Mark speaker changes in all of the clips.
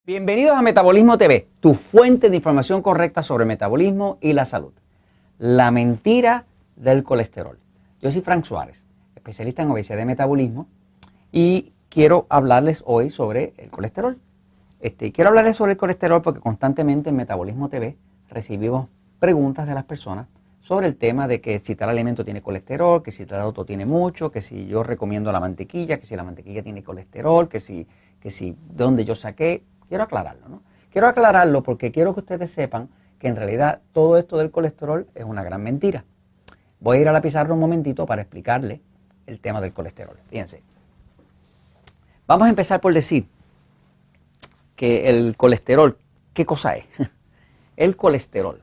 Speaker 1: Bienvenidos a Metabolismo TV, tu fuente de información correcta sobre el metabolismo y la salud. La mentira del colesterol. Yo soy Frank Suárez, especialista en obesidad y metabolismo, y quiero hablarles hoy sobre el colesterol. Quiero hablarles sobre el colesterol porque constantemente en Metabolismo TV recibimos preguntas de las personas sobre el tema de que si tal alimento tiene colesterol, que si tal otro tiene mucho, que si yo recomiendo la mantequilla, que si la mantequilla tiene colesterol, que si de dónde yo saqué. Quiero aclararlo, ¿no? Quiero aclararlo porque quiero que ustedes sepan que en realidad todo esto del colesterol es una gran mentira. Voy a ir a la pizarra un momentito para explicarle el tema del colesterol. Fíjense. Vamos a empezar por decir que el colesterol, ¿qué cosa es? El colesterol.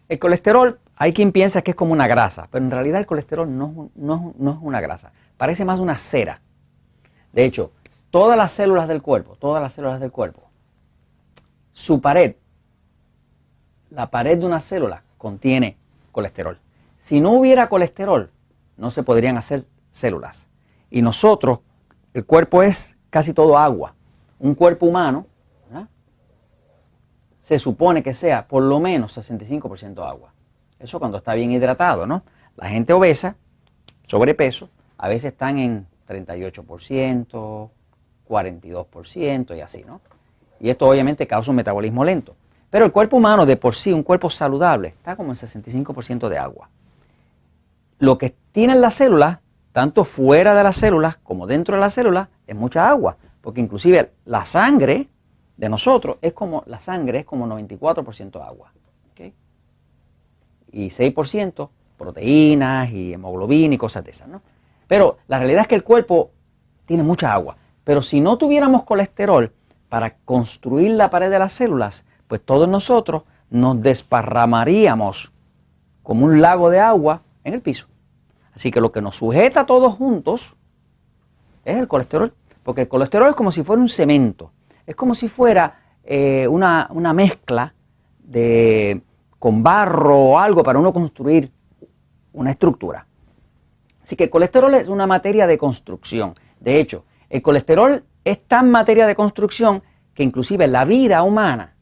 Speaker 1: El colesterol, hay quien piensa que es como una grasa, pero en realidad el colesterol no es una grasa. Parece más una cera. De hecho, todas las células del cuerpo, su pared, la pared de una célula contiene colesterol. Si no hubiera colesterol, no se podrían hacer células. Y nosotros, el cuerpo es casi todo agua. Un cuerpo humano, ¿verdad?, se supone que sea por lo menos 65% agua. Eso cuando está bien hidratado, ¿no? La gente obesa, sobrepeso, a veces están en 38%, 42% y así, ¿no? Y esto obviamente causa un metabolismo lento. Pero el cuerpo humano de por sí, un cuerpo saludable, está como en 65% de agua. Lo que tienen las células, tanto fuera de las células como dentro de las células, es mucha agua. Porque inclusive la sangre de nosotros es como 94% agua. ¿Okay? Y 6% proteínas y hemoglobina y cosas de esas, ¿no? Pero la realidad es que el cuerpo tiene mucha agua. Pero si no tuviéramos colesterol para construir la pared de las células, pues todos nosotros nos desparramaríamos como un lago de agua en el piso. Así que lo que nos sujeta a todos juntos es el colesterol. Porque el colesterol es como si fuera un cemento. Es como si fuera una mezcla con barro o algo para uno construir una estructura. Así que el colesterol es una materia de construcción. De hecho, el colesterol es tan materia de construcción que inclusive la vida humana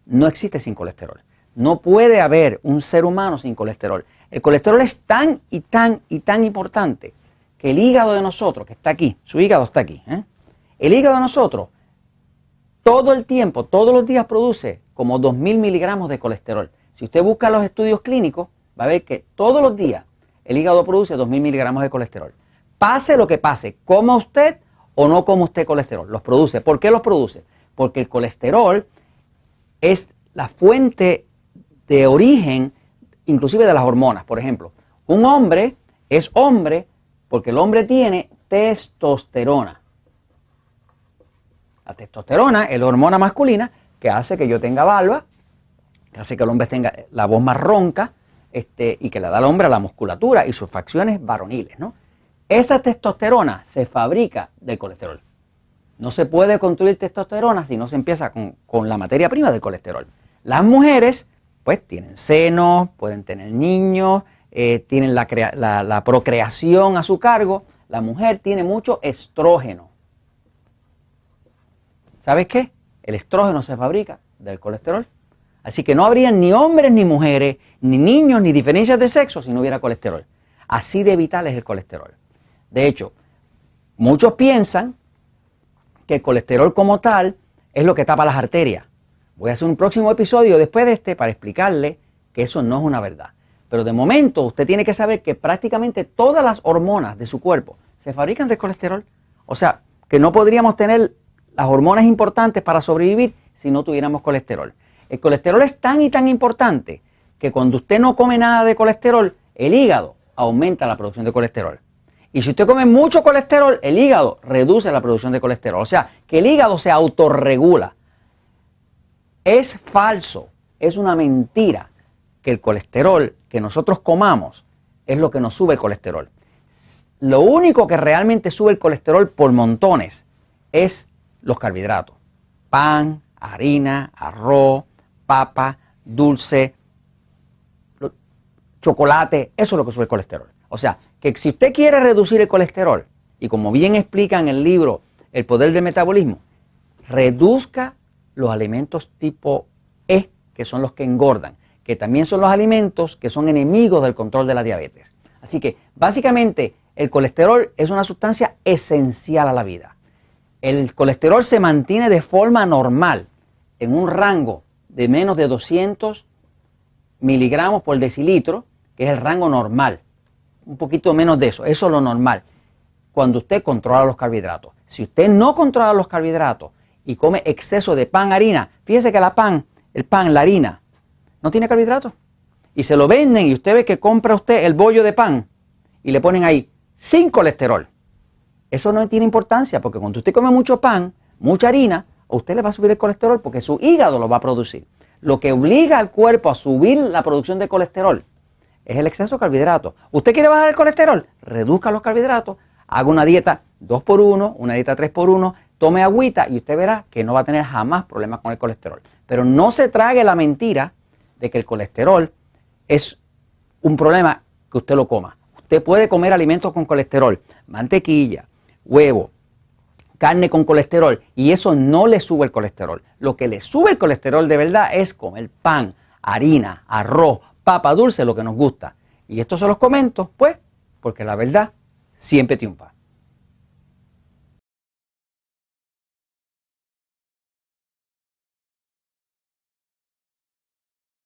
Speaker 1: no existe sin colesterol. No puede haber un ser humano sin colesterol. El colesterol es tan y tan importante que el hígado de nosotros, que está aquí, su hígado está aquí, el hígado de nosotros todo el tiempo, todos los días produce como 2000 miligramos de colesterol. Si usted busca los estudios clínicos, va a ver que todos los días el hígado produce 2000 miligramos de colesterol. Pase lo que pase, coma usted o no coma usted colesterol, los produce. ¿Por qué los produce? Porque el colesterol es la fuente de origen, inclusive de las hormonas. Por ejemplo, un hombre es hombre porque el hombre tiene testosterona. La testosterona es la hormona masculina que hace que yo tenga barba, que hace que el hombre tenga la voz más ronca, y que le da al hombre la musculatura y sus facciones varoniles, ¿no? Esa testosterona se fabrica del colesterol. No se puede construir testosterona si no se empieza con la materia prima del colesterol. Las mujeres, pues, tienen senos, pueden tener niños, tienen la procreación a su cargo. La mujer tiene mucho estrógeno. ¿Sabes qué? El estrógeno se fabrica del colesterol. Así que no habría ni hombres ni mujeres, ni niños, ni diferencias de sexo si no hubiera colesterol. Así de vital es el colesterol. De hecho, muchos piensan que el colesterol como tal es lo que tapa las arterias. Voy a hacer un próximo episodio después de este para explicarle que eso no es una verdad. Pero de momento usted tiene que saber que prácticamente todas las hormonas de su cuerpo se fabrican del colesterol. O sea, que no podríamos tener las hormonas importantes para sobrevivir si no tuviéramos colesterol. El colesterol es tan y tan importante que cuando usted no come nada de colesterol, el hígado aumenta la producción de colesterol. Y si usted come mucho colesterol, el hígado reduce la producción de colesterol. O sea, que el hígado se autorregula. Es falso, es una mentira que el colesterol que nosotros comamos es lo que nos sube el colesterol. Lo único que realmente sube el colesterol por montones es los carbohidratos. Pan, harina, arroz, papa, dulce, chocolate, eso es lo que sube el colesterol. O sea, que si usted quiere reducir el colesterol y como bien explica en el libro El poder del metabolismo, reduzca los alimentos tipo E, que son los que engordan, que también son los alimentos que son enemigos del control de la diabetes. Así que básicamente el colesterol es una sustancia esencial a la vida. El colesterol se mantiene de forma normal en un rango de menos de 200 miligramos por decilitro, que es el rango normal. Un poquito menos de eso, eso es lo normal. Cuando usted controla los carbohidratos. Si usted no controla los carbohidratos y come exceso de pan, harina, fíjese que la harina, no tiene carbohidratos. Y se lo venden y usted ve que compra usted el bollo de pan y le ponen ahí sin colesterol. Eso no tiene importancia porque cuando usted come mucho pan, mucha harina, a usted le va a subir el colesterol porque su hígado lo va a producir. Lo que obliga al cuerpo a subir la producción de colesterol es el exceso de carbohidratos. ¿Usted quiere bajar el colesterol? Reduzca los carbohidratos, haga una dieta 2x1, una dieta 3x1, tome agüita y usted verá que no va a tener jamás problemas con el colesterol. Pero no se trague la mentira de que el colesterol es un problema que usted lo coma. Usted puede comer alimentos con colesterol, mantequilla, huevo, carne con colesterol y eso no le sube el colesterol. Lo que le sube el colesterol de verdad es comer pan, harina, arroz, papa dulce, lo que nos gusta. Y esto se los comento, pues, porque la verdad siempre triunfa.